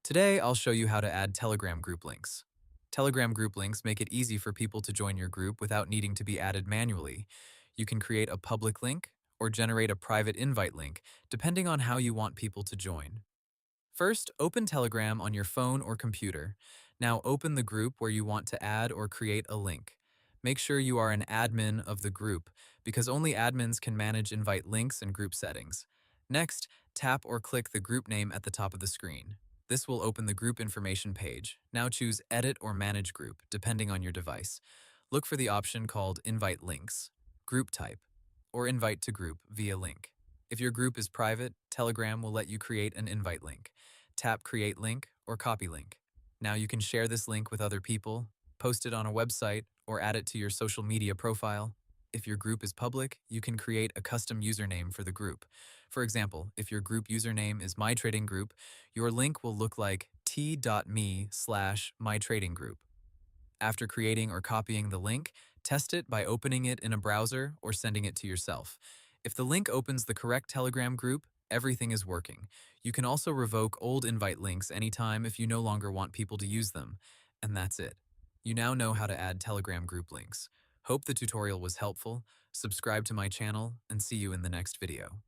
Today, I'll show you how to add Telegram group links. Telegram group links make it easy for people to join your group without needing to be added manually. You can create a public link or generate a private invite link, depending on how you want people to join. First, open Telegram on your phone or computer. Now open the group where you want to add or create a link. Make sure you are an admin of the group because only admins can manage invite links and group settings. Next, tap or click the group name at the top of the screen. This will open the group information page. Now choose Edit or Manage Group, depending on your device. Look for the option called Invite Links, Group Type, or Invite to Group via link. If your group is private, Telegram will let you create an invite link. Tap Create Link or Copy Link. Now you can share this link with other people, post it on a website, or add it to your social media profile. If your group is public, you can create a custom username for the group. For example, if your group username is MyTradingGroup, your link will look like t.me/mytradinggroup. After creating or copying the link, test it by opening it in a browser or sending it to yourself. If the link opens the correct Telegram group, everything is working. You can also revoke old invite links anytime if you no longer want people to use them. And that's it. You now know how to add Telegram group links. Hope the tutorial was helpful. Subscribe to my channel and see you in the next video.